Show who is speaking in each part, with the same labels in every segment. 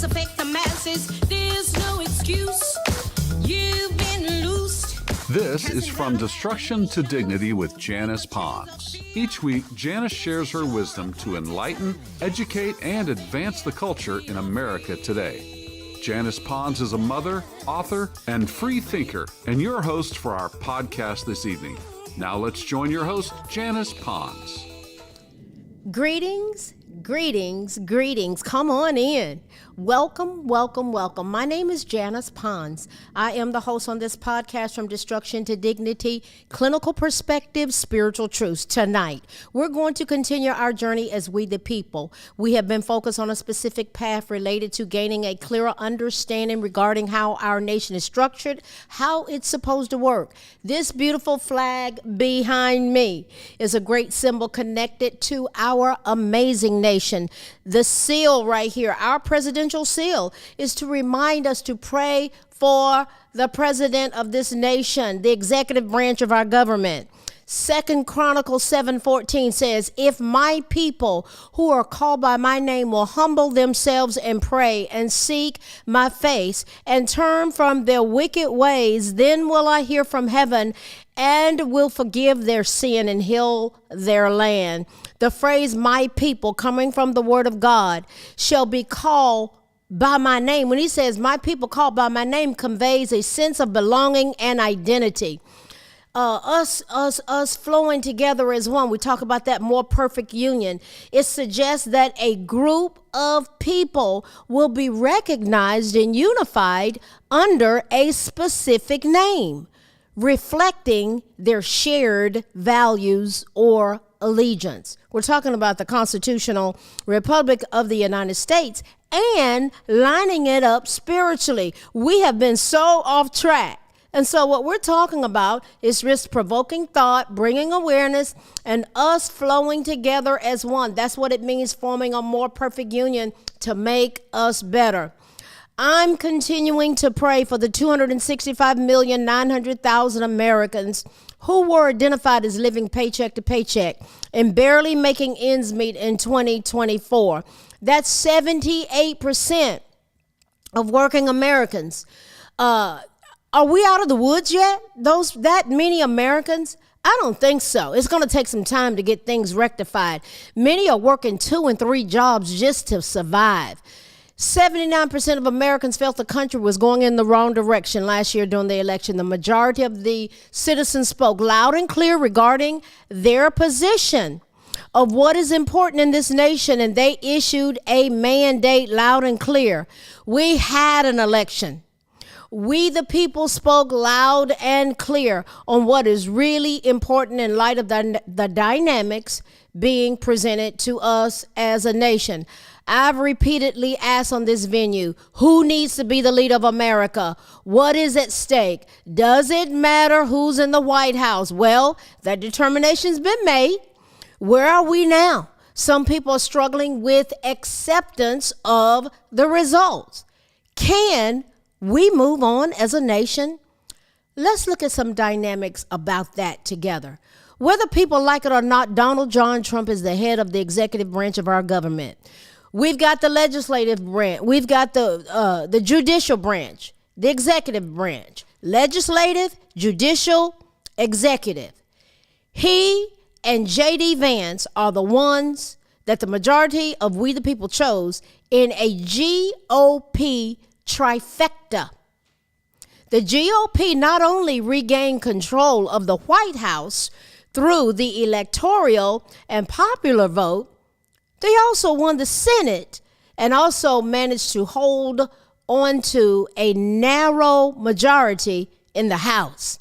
Speaker 1: lies affect the masses. There's no excuse. You've been loosed.
Speaker 2: This is From Destruction to Dignity with Janice Pons. Each week, Janice shares her wisdom to enlighten, educate, and advance the culture in America today. Janice Pons is a mother, author, and free thinker, and your host for our podcast this evening. Now let's join your host, Janice Pons.
Speaker 3: Greetings, greetings, greetings. Come on in. Welcome, welcome, welcome. My name is Janice Pons. I am the host on this podcast, From Destruction to Dignity, Clinical Perspective, Spiritual Truths. Tonight, we're going to continue our journey as we the people. We have been focused on a specific path related to gaining a clearer understanding regarding how our nation is structured, how it's supposed to work. This beautiful flag behind me is a great symbol connected to our amazing nation. The seal right here, our presidential seal, is to remind us to pray for the president of this nation, the executive branch of our government. 2 Chronicles 7:14 says, if my people who are called by my name will humble themselves and pray and seek my face and turn from their wicked ways, then will I hear from heaven and will forgive their sin and heal their land. The phrase my people, coming from the word of God, shall be called by my name. When he says my people called by my name, conveys a sense of belonging and identity. Us flowing together as one. We talk about that more perfect union. It suggests that a group of people will be recognized and unified under a specific name, reflecting their shared values or allegiance. We're talking about the Constitutional Republic of the United States and lining it up spiritually. We have been so off track. And so what we're talking about is risk-provoking thought, bringing awareness, and us flowing together as one. That's what it means, forming a more perfect union to make us better. I'm continuing to pray for the 265,900,000 Americans who were identified as living paycheck to paycheck and barely making ends meet in 2024. That's 78% of working Americans. Are we out of the woods yet? That many Americans? I don't think so. It's going to take some time to get things rectified. Many are working 2 and 3 jobs just to survive. 79% of Americans felt the country was going in the wrong direction last year during the election. The majority of the citizens spoke loud and clear regarding their position of what is important in this nation, and they issued a mandate loud and clear. We had an election. We, the people, spoke loud and clear on what is really important in light of the dynamics being presented to us as a nation. I've repeatedly asked on this venue, who needs to be the leader of America? What is at stake? Does it matter who's in the White House? Well, that determination's been made. Where are we now? Some people are struggling with acceptance of the results. Can we move on as a nation? Let's look at some dynamics about that together. Whether people like it or not, Donald John Trump is the head of the executive branch of our government. We've got the legislative branch. We've got the judicial branch, the executive branch, legislative, judicial, executive. He and J.D. Vance are the ones that the majority of we the people chose in a GOP trifecta. The GOP not only regained control of the White House through the electoral and popular vote, they also won the Senate and also managed to hold on to a narrow majority in the House.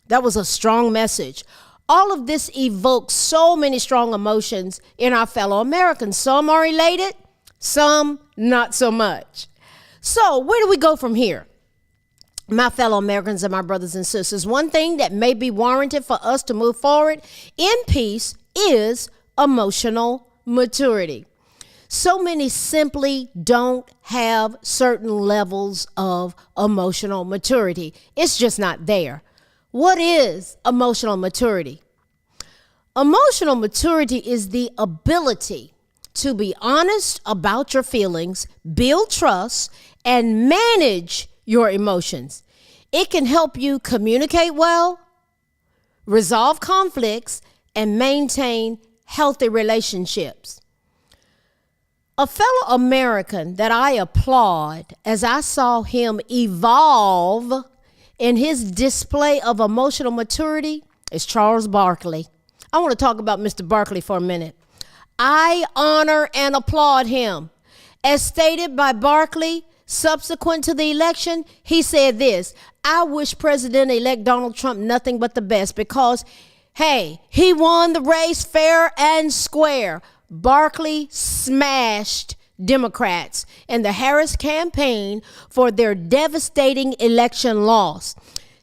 Speaker 3: That was a strong message. All of this evokes so many strong emotions in our fellow Americans. Some are elated, some not so much. So where do we go from here? My fellow Americans and my brothers and sisters, one thing that may be warranted for us to move forward in peace is emotional maturity. So many simply don't have certain levels of emotional maturity. It's just not there. What is emotional maturity? Emotional maturity is the ability to be honest about your feelings, build trust, and manage your emotions. It can help you communicate well, resolve conflicts, and maintain healthy relationships. A fellow American that I applaud as I saw him evolve in his display of emotional maturity is Charles Barkley. I want to talk about Mr. Barkley for a minute. I honor and applaud him. As stated by Barkley, subsequent to the election, he said this: I wish President-elect Donald Trump nothing but the best because, hey, he won the race fair and square. Barkley smashed Democrats in the Harris campaign for their devastating election loss.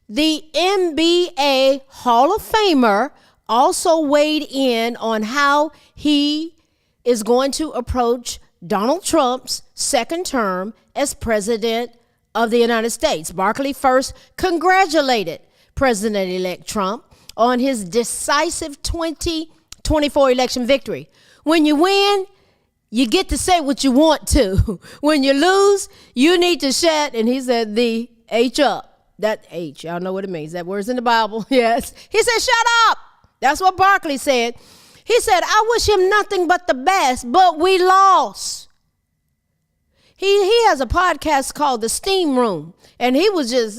Speaker 3: The NBA Hall of Famer also weighed in on how he is going to approach Donald Trump's second term as president of the United States. Barkley first congratulated President-elect Trump on his decisive 2024 election victory. When you win, you get to say what you want to. When you lose, you need to shut, and he said the H up. That H, y'all know what it means. That word's in the Bible, yes. He said, shut up. That's what Barkley said. He said, I wish him nothing but the best, but we lost. He has a podcast called The Steam Room, and he was just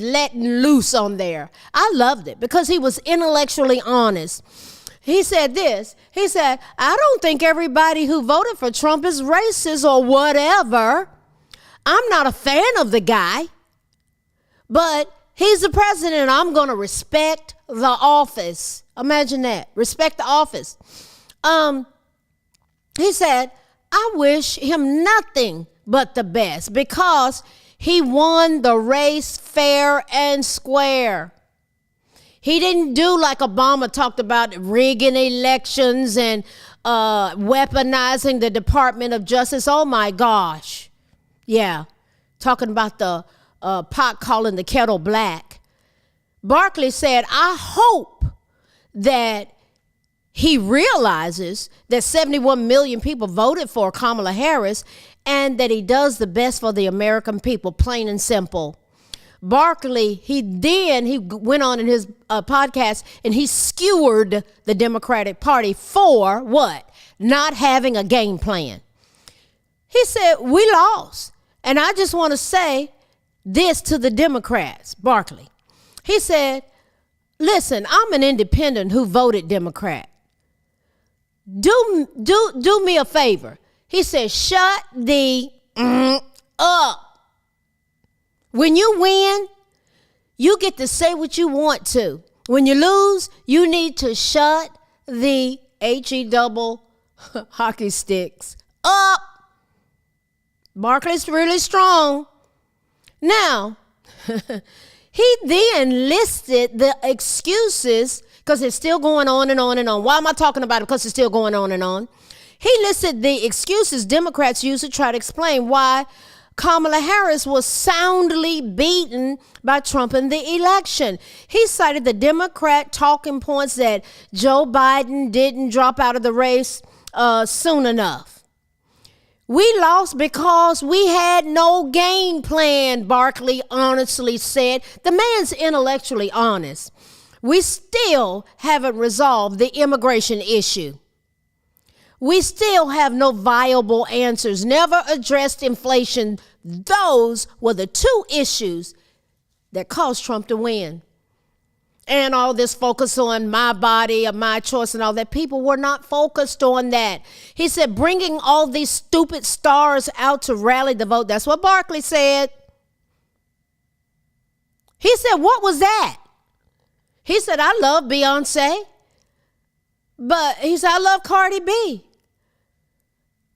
Speaker 3: letting loose on there. I loved it because he was intellectually honest. He said this. He said, I don't think everybody who voted for Trump is racist or whatever. I'm not a fan of the guy, but he's the president. I'm going to respect the office. Imagine that. Respect the office. He said, I wish him nothing but the best because he won the race fair and square. He didn't do like Obama talked about, rigging elections and weaponizing the Department of Justice. Oh, my gosh. Yeah. Talking about the pot calling the kettle black. Barkley said, I hope that he realizes that 71 million people voted for Kamala Harris and that he does the best for the American people, plain and simple. Barkley, he went on in his podcast and he skewered the Democratic Party for what? Not having a game plan. He said, we lost. And I just want to say this to the Democrats, Barkley. He said, listen, I'm an independent who voted Democrat. Do me a favor. He said, shut the up. When you win, you get to say what you want to. When you lose, you need to shut the H-E-double hockey sticks up. Barkley's really strong. Now, he then listed the excuses, because it's still going on and on and on. Why am I talking about it? Because it's still going on and on. He listed the excuses Democrats use to try to explain why Kamala Harris was soundly beaten by Trump in the election. He cited the Democrat talking points that Joe Biden didn't drop out of the race soon enough. We lost because we had no game plan, Barkley honestly said. The man's intellectually honest. We still haven't resolved the immigration issue. We still have no viable answers, never addressed inflation. Those were the two issues that caused Trump to win. And all this focus on my body, my choice and all that, people were not focused on that. He said, bringing all these stupid stars out to rally the vote. That's what Barkley said. He said, what was that? He said, I love Beyonce. But he said, I love Cardi B.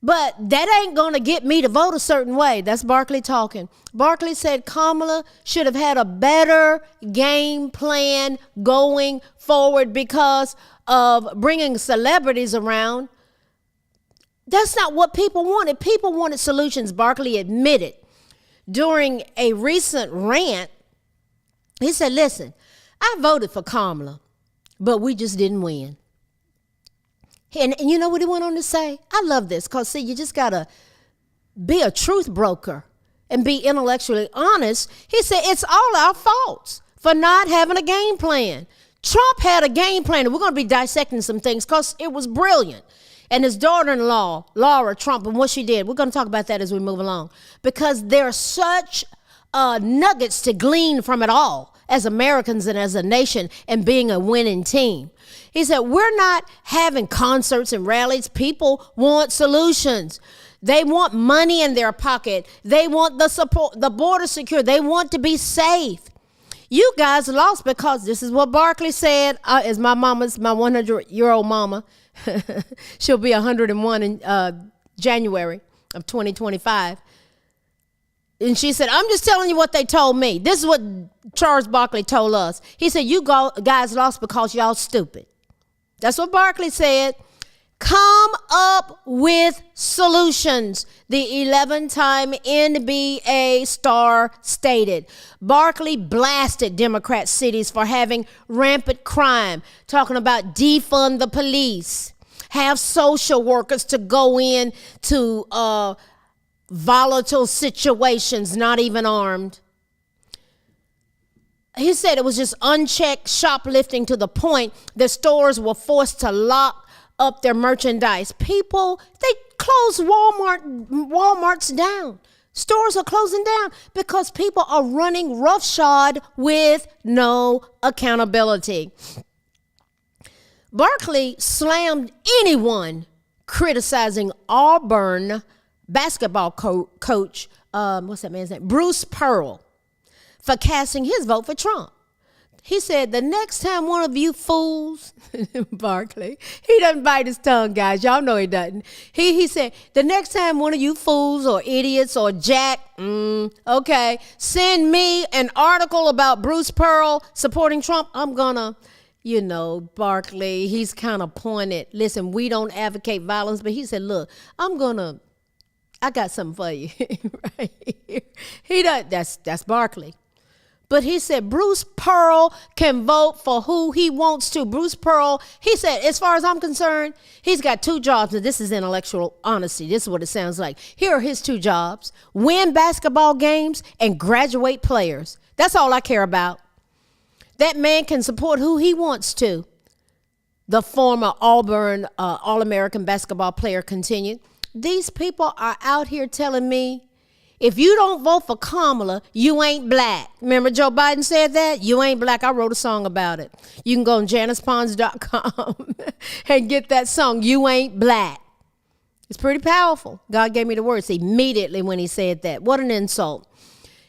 Speaker 3: But that ain't going to get me to vote a certain way. That's Barkley talking. Barkley said Kamala should have had a better game plan going forward because of bringing celebrities around. That's not what people wanted. People wanted solutions, Barkley admitted. During a recent rant, he said, listen, I voted for Kamala, but we just didn't win. And you know what he went on to say? I love this because, see, you just got to be a truth broker and be intellectually honest. He said, it's all our faults for not having a game plan. Trump had a game plan, and we're going to be dissecting some things because it was brilliant. And his daughter-in-law, Laura Trump, and what she did, we're going to talk about that as we move along, because there are such nuggets to glean from it all as Americans and as a nation and being a winning team. He said, we're not having concerts and rallies. People want solutions. They want money in their pocket. They want the support, the border secure. They want to be safe. You guys lost because this is what Barkley said, as my 100-year-old mama. She'll be 101 in January of 2025. And she said, I'm just telling you what they told me. This is what Charles Barkley told us. He said, you guys lost because y'all stupid. That's what Barkley said. Come up with solutions, the 11-time NBA star stated. Barkley blasted Democrat cities for having rampant crime, talking about defund the police, have social workers to go in to volatile situations, not even armed. He said it was just unchecked shoplifting to the point that stores were forced to lock up their merchandise. People, they closed Walmarts down. Stores are closing down because people are running roughshod with no accountability. Barkley slammed anyone criticizing Auburn basketball coach, what's that man's name? Bruce Pearl, for casting his vote for Trump. He said, the next time one of you fools, Barkley, he doesn't bite his tongue, guys. Y'all know he doesn't. He said, the next time one of you fools or idiots or Jack, okay, send me an article about Bruce Pearl supporting Trump, I'm gonna, Barkley, he's kind of pointed. Listen, we don't advocate violence, but he said, look, I got something for you right here. That's Barkley. But he said Bruce Pearl can vote for who he wants to. Bruce Pearl, he said, as far as I'm concerned, he's got two jobs. Now, this is intellectual honesty. This is what it sounds like. Here are his two jobs: win basketball games and graduate players. That's all I care about. That man can support who he wants to. The former Auburn All-American basketball player continued. These people are out here telling me, if you don't vote for Kamala, you ain't black. Remember Joe Biden said that? You ain't black. I wrote a song about it. You can go on JanicePons.com and get that song, You Ain't Black. It's pretty powerful. God gave me the words immediately when he said that. What an insult.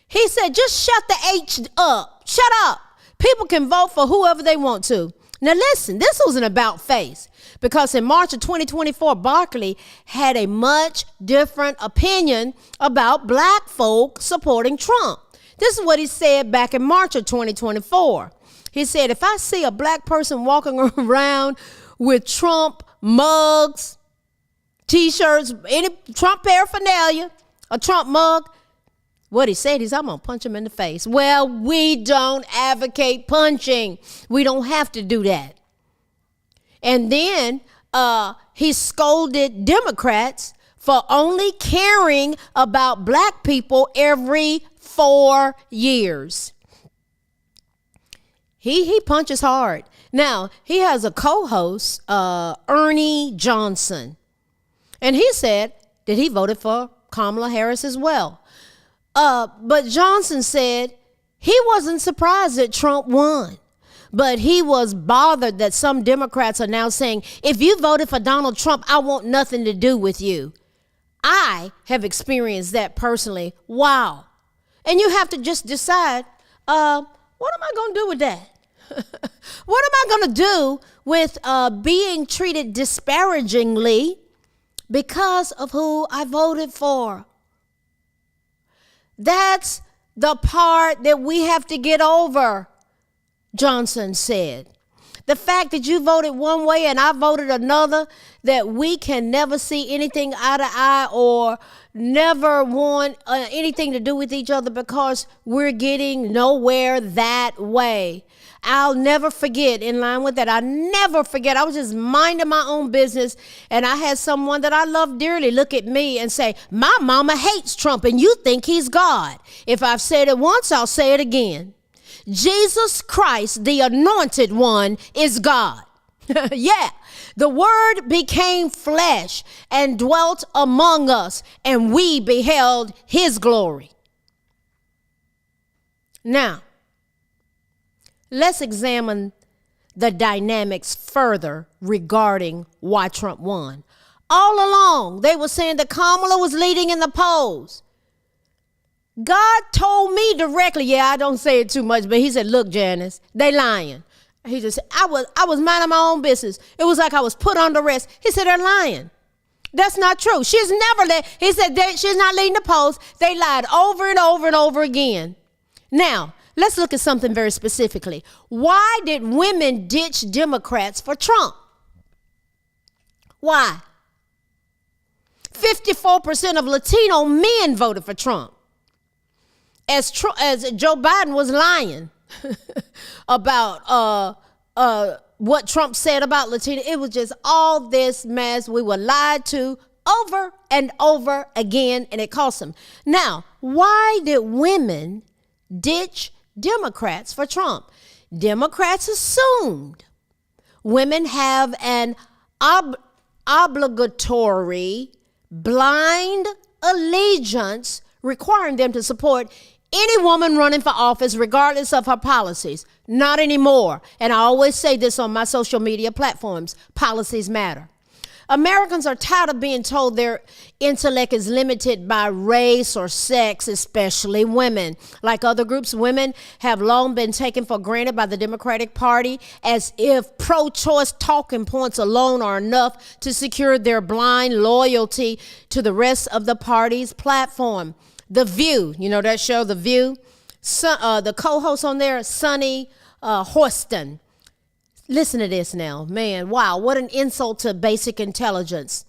Speaker 3: He said, just shut the H up. Shut up. People can vote for whoever they want to. Now listen, this was an about face, because in March of 2024, Barkley had a much different opinion about black folk supporting Trump. This is what he said back in March of 2024. He said, if I see a black person walking around with Trump mugs, T-shirts, any Trump paraphernalia, a Trump mug, what he said is, I'm going to punch him in the face. Well, we don't advocate punching. We don't have to do that. And then he scolded Democrats for only caring about black people every 4 years. He punches hard. Now, he has a co-host, Ernie Johnson. And he said that he voted for Kamala Harris as well. But Johnson said he wasn't surprised that Trump won, but he was bothered that some Democrats are now saying, if you voted for Donald Trump, I want nothing to do with you. I have experienced that personally. Wow. And you have to just decide, what am I going to do with that? What am I going to do with being treated disparagingly because of who I voted for? That's the part that we have to get over, Johnson said. The fact that you voted one way and I voted another, that we can never see anything eye to eye or never want anything to do with each other because we're getting nowhere that way. I'll never forget, in line with that, I never forget. I was just minding my own business, and I had someone that I love dearly look at me and say, my mama hates Trump, and you think he's God. If I've said it once, I'll say it again. Jesus Christ, the anointed one, is God. Yeah. The word became flesh and dwelt among us, and we beheld his glory. Now, let's examine the dynamics further regarding why Trump won. All along, they were saying that Kamala was leading in the polls. God told me directly, yeah, I don't say it too much, but he said, look, Janice, they lying. He just, I was minding my own business. It was like I was put under arrest. He said, they're lying. That's not true. She's never led. He said, she's not leading the polls. They lied over and over and over again. Now, let's look at something very specifically. Why did women ditch Democrats for Trump? Why? 54% of Latino men voted for Trump. As Joe Biden was lying about what Trump said about Latino, it was just all this mess. We were lied to over and over again, and it cost them. Now, why did women ditch Democrats for Trump? Democrats assumed women have an obligatory blind allegiance requiring them to support any woman running for office regardless of her policies. Not anymore. And I always say this on my social media platforms. Policies matter. Americans are tired of being told their intellect is limited by race or sex, especially women. Like other groups, women have long been taken for granted by the Democratic Party as if pro-choice talking points alone are enough to secure their blind loyalty to the rest of the party's platform. The View, you know that show, The View? The co-host on there, Sunny Houston. Listen to this now. Man, wow, what an insult to basic intelligence.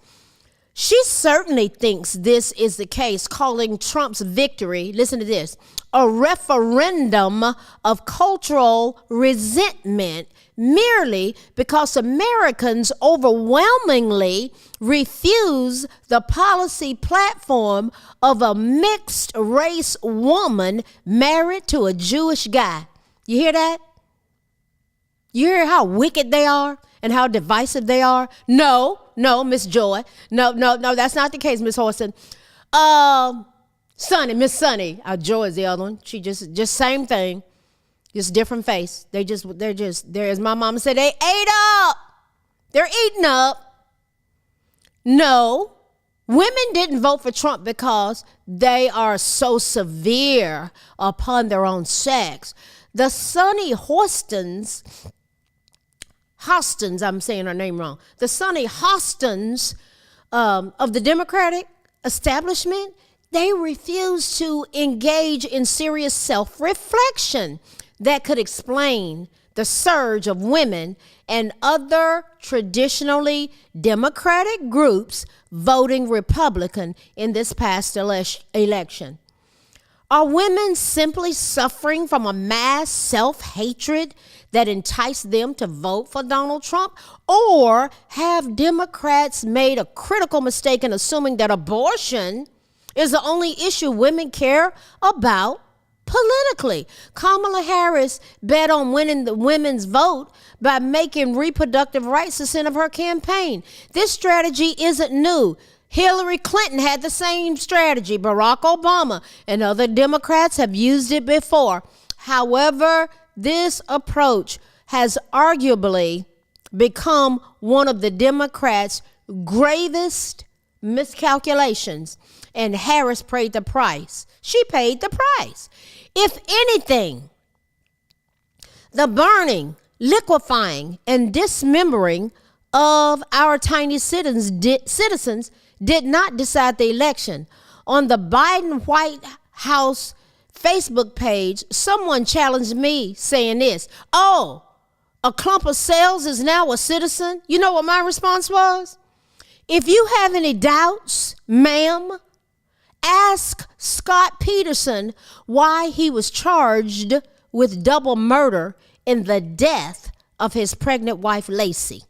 Speaker 3: She certainly thinks this is the case, calling Trump's victory, listen to this, a referendum of cultural resentment merely because Americans overwhelmingly refuse the policy platform of a mixed race woman married to a Jewish guy. You hear that? You hear how wicked they are and how divisive they are? No, Miss Joy. No, that's not the case, Miss Horson. Miss Sunny. Joy is the other one. She just same thing. Just different face. They're as my mama said, they ate up. They're eating up. No, women didn't vote for Trump because they are so severe upon their own sex. The Sunny Hostons, I'm saying her name wrong. The Sunny Hostons of the Democratic establishment, they refuse to engage in serious self-reflection that could explain the surge of women and other traditionally Democratic groups voting Republican in this past election. Are women simply suffering from a mass self-hatred that enticed them to vote for Donald Trump? Or have Democrats made a critical mistake in assuming that abortion is the only issue women care about politically? Kamala Harris bet on winning the women's vote by making reproductive rights the center of her campaign. This strategy isn't new. Hillary Clinton had the same strategy. Barack Obama and other Democrats have used it before. However, this approach has arguably become one of the Democrats' gravest miscalculations, and Harris paid the price. She paid the price. If anything, the burning, liquefying, and dismembering of our tiny citizens did not decide the election. On the Biden White House Facebook page, someone challenged me saying this, oh, a clump of cells is now a citizen? You know what my response was? If you have any doubts, ma'am, ask Scott Peterson why he was charged with double murder in the death of his pregnant wife, Lacey.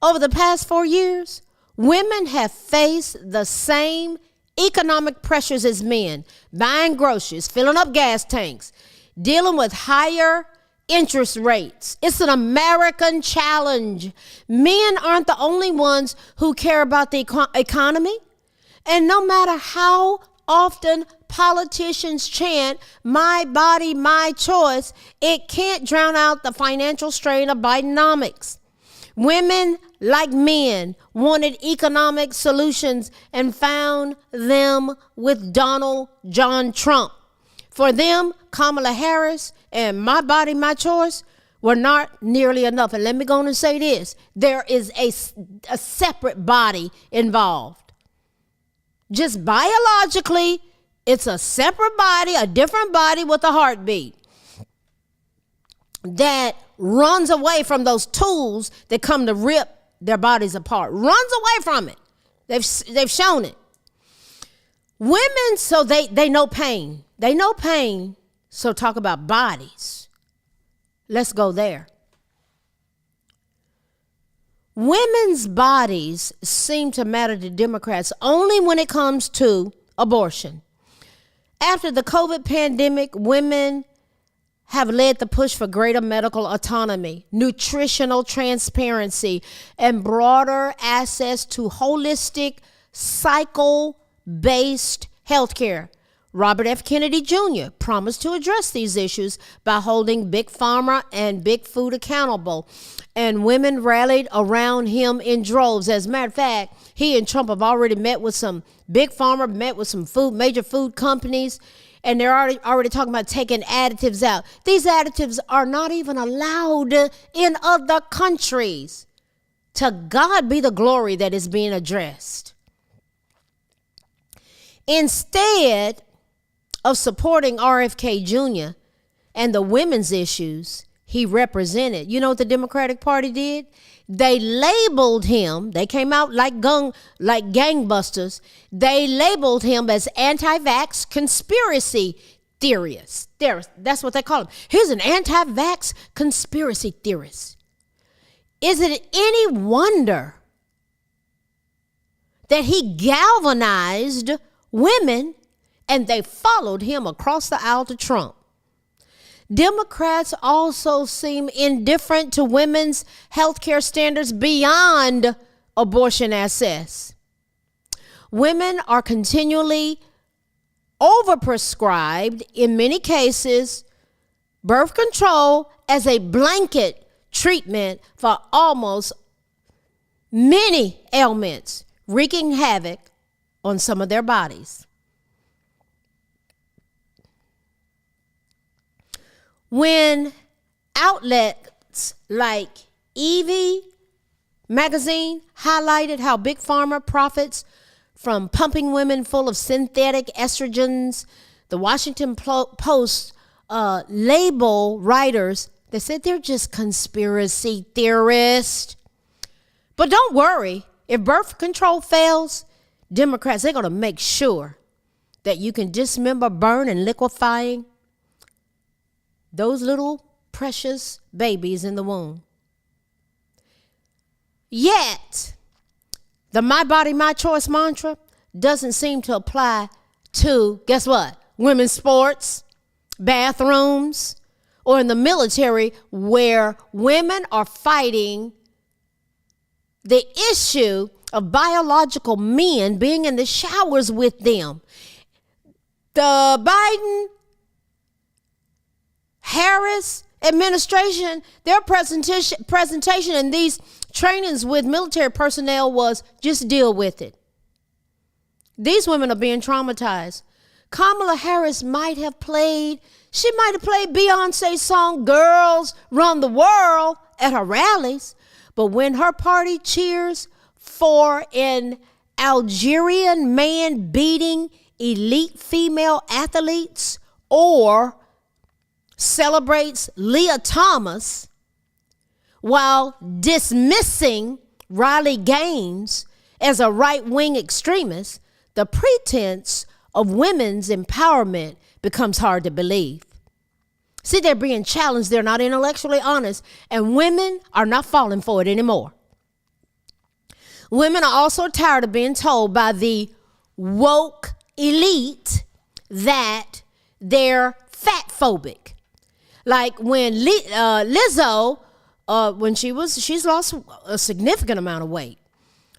Speaker 3: Over the past 4 years, women have faced the same economic pressures as men, buying groceries, filling up gas tanks, dealing with higher interest rates. It's an American challenge. Men aren't the only ones who care about the economy. And no matter how often politicians chant, my body, my choice, it can't drown out the financial strain of Bidenomics. Women, like men, wanted economic solutions and found them with Donald John Trump. For them, Kamala Harris and my body, my choice were not nearly enough. And let me go on and say this. There is a separate body involved. Just biologically, it's a separate body, a different body with a heartbeat that runs away from those tools that come to rip their bodies apart. Runs away from it. They've shown it. Women, so they know pain. They know pain, so talk about bodies. Let's go there. Women's bodies seem to matter to Democrats only when it comes to abortion. After the COVID pandemic, women have led the push for greater medical autonomy, nutritional transparency, and broader access to holistic, cycle-based healthcare. Robert F. Kennedy Jr. promised to address these issues by holding Big Pharma and Big Food accountable, and women rallied around him in droves. As a matter of fact, he and Trump have already met with some Big Pharma, met with some major food companies, and they're already talking about taking additives out. These additives are not even allowed in other countries. To God be the glory that is being addressed. Instead of supporting RFK Jr. and the women's issues he represented, you know what the Democratic Party did? They labeled him, they came out like gangbusters, they labeled him as anti-vax conspiracy theorist. That's what they call him. Here's an anti-vax conspiracy theorist. Is it any wonder that he galvanized women and they followed him across the aisle to Trump? Democrats also seem indifferent to women's health care standards beyond abortion access. Women are continually overprescribed, in many cases, birth control as a blanket treatment for almost many ailments, wreaking havoc on some of their bodies. When outlets like Evie magazine highlighted how Big Pharma profits from pumping women full of synthetic estrogens, the Washington Post label writers, they said they're just conspiracy theorists. But don't worry, if birth control fails, Democrats, they're going to make sure that you can dismember, burn, and liquefying those little precious babies in the womb. Yet, the my body, my choice mantra doesn't seem to apply to, guess what? Women's sports, bathrooms, or in the military where women are fighting the issue of biological men being in the showers with them. The Biden-Harris administration, their presentation in these trainings with military personnel was just deal with it. These women are being traumatized. Kamala Harris might have played Beyonce's song Girls Run the World at her rallies, but when her party cheers for an Algerian man beating elite female athletes or celebrates Leah Thomas while dismissing Riley Gaines as a right-wing extremist, the pretense of women's empowerment becomes hard to believe. See, they're being challenged. They're not intellectually honest. And women are not falling for it anymore. Women are also tired of being told by the woke elite that they're fat phobic. Like when Lizzo, when she's lost a significant amount of weight,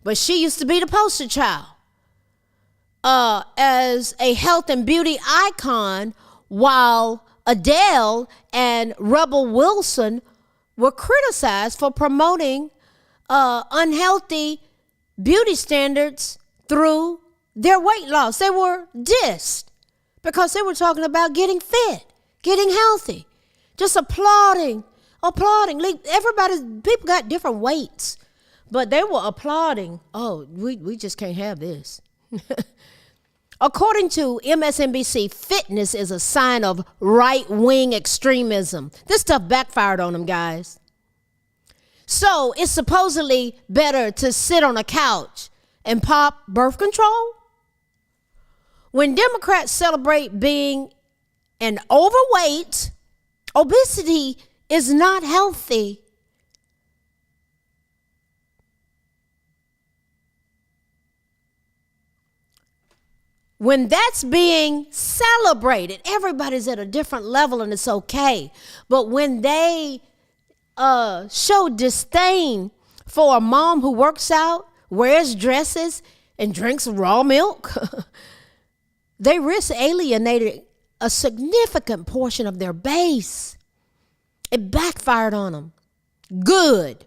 Speaker 3: but she used to be the poster child as a health and beauty icon, while Adele and Rebel Wilson were criticized for promoting unhealthy beauty standards through their weight loss. They were dissed because they were talking about getting fit, getting healthy, just applauding. People got different weights, but they were applauding. Oh, we just can't have this. According to MSNBC, fitness is a sign of right-wing extremism. This stuff backfired on them, guys. So it's supposedly better to sit on a couch and pop birth control? When Democrats celebrate being an overweight, obesity is not healthy. When that's being celebrated, everybody's at a different level and it's okay. But when they show disdain for a mom who works out, wears dresses, and drinks raw milk, they risk alienating a significant portion of their base. It backfired on them. Good.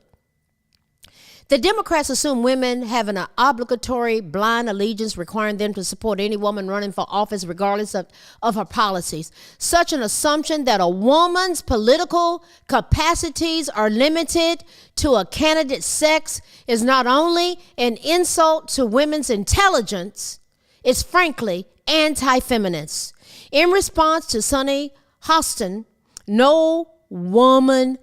Speaker 3: The Democrats assume women have an obligatory blind allegiance requiring them to support any woman running for office regardless of her policies. Such an assumption that a woman's political capacities are limited to a candidate's sex is not only an insult to women's intelligence, it's frankly anti-feminist. In response to Sunny Hostin, no woman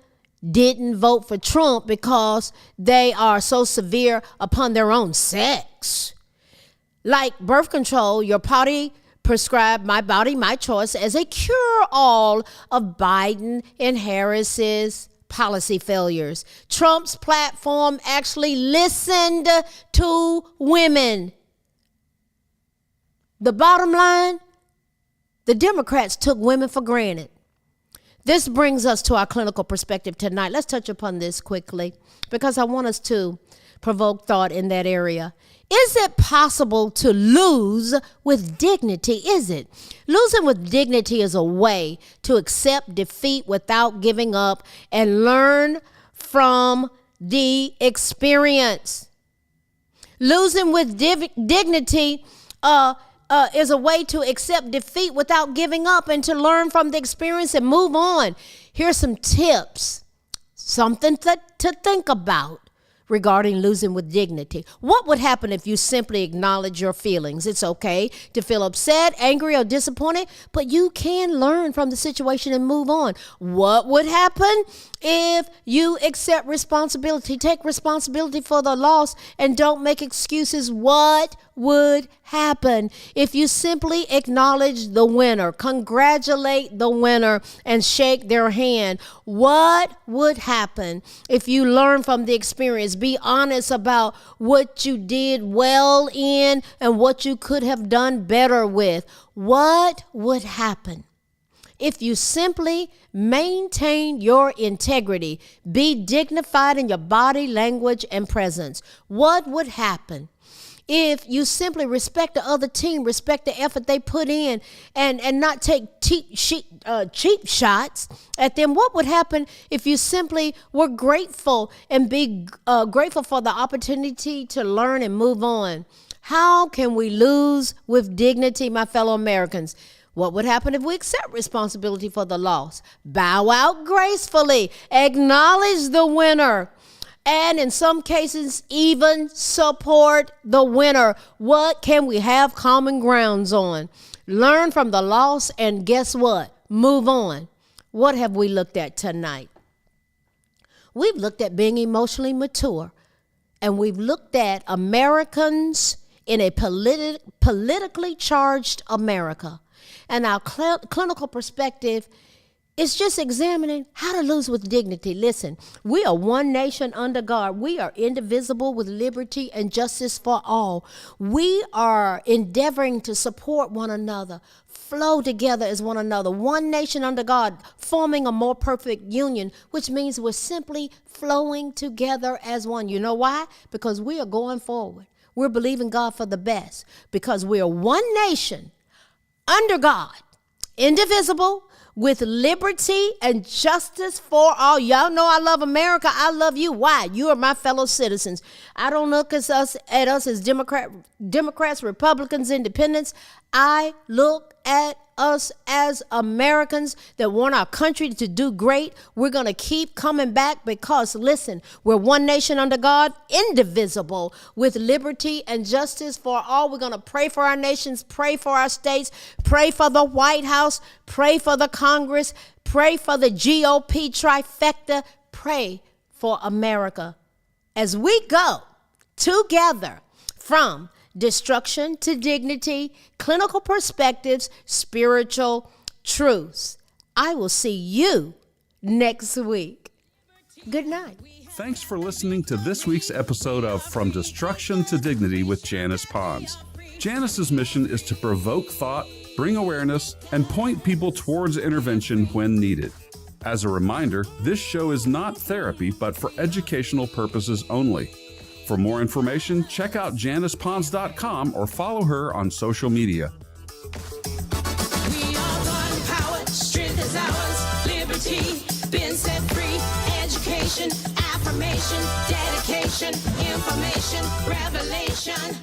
Speaker 3: didn't vote for Trump because they are so severe upon their own sex. Like birth control, your party prescribed My Body, My Choice as a cure-all of Biden and Harris's policy failures. Trump's platform actually listened to women. The bottom line, the Democrats took women for granted. This brings us to our clinical perspective tonight. Let's touch upon this quickly because I want us to provoke thought in that area. Is it possible to lose with dignity? Is it? Losing with dignity is a way to accept defeat without giving up and learn from the experience. Losing with dignity is a way to accept defeat without giving up and to learn from the experience and move on. Here's some tips, something to think about regarding losing with dignity. What would happen if you simply acknowledge your feelings? It's okay to feel upset, angry, or disappointed, but you can learn from the situation and move on. What would happen if you accept responsibility, take responsibility for the loss, and don't make excuses? What would happen if you simply acknowledge the winner, congratulate the winner, and shake their hand? What would happen if you learn from the experience? Be honest about what you did well in and what you could have done better with. What would happen if you simply maintain your integrity, be dignified in your body, language, and presence? What would happen if you simply respect the other team, respect the effort they put in, and not take cheap shots at them? What would happen if you simply were grateful and be grateful for the opportunity to learn and move on? How can we lose with dignity, my fellow Americans? What would happen if we accept responsibility for the loss? Bow out gracefully, acknowledge the winner, and in some cases, even support the winner. What can we have common grounds on? Learn from the loss, and guess what? Move on. What have we looked at tonight? We've looked at being emotionally mature, and we've looked at Americans in a politically charged America. And our clinical perspective It's just examining how to lose with dignity. Listen, we are one nation under God. We are indivisible with liberty and justice for all. We are endeavoring to support one another, flow together as one another. One nation under God, forming a more perfect union, which means we're simply flowing together as one. You know why? Because we are going forward. We're believing God for the best because we are one nation under God, indivisible, with liberty and justice for all. Y'all know I love America. I love you. Why? You are my fellow citizens. I don't look at us as Democrats, Republicans, Independents. I look at us as Americans that want our country to do great. We're going to keep coming back because, listen, we're one nation under God, indivisible, with liberty and justice for all. We're going to pray for our nations, pray for our states, pray for the White House, pray for the Congress, pray for the GOP trifecta, pray for America as we go together from destruction to dignity, clinical perspectives, spiritual truths. I will see you next week. Good night.
Speaker 2: Thanks for listening to this week's episode of From Destruction to Dignity with Janice Pons. Janice's mission is to provoke thought, bring awareness, and point people towards intervention when needed. As a reminder, this show is not therapy, but for educational purposes only. For more information, check out JanicePons.com or follow her on social media.
Speaker 1: We are one power, strength is ours, liberty, been set free, education, affirmation, dedication, information, revelation.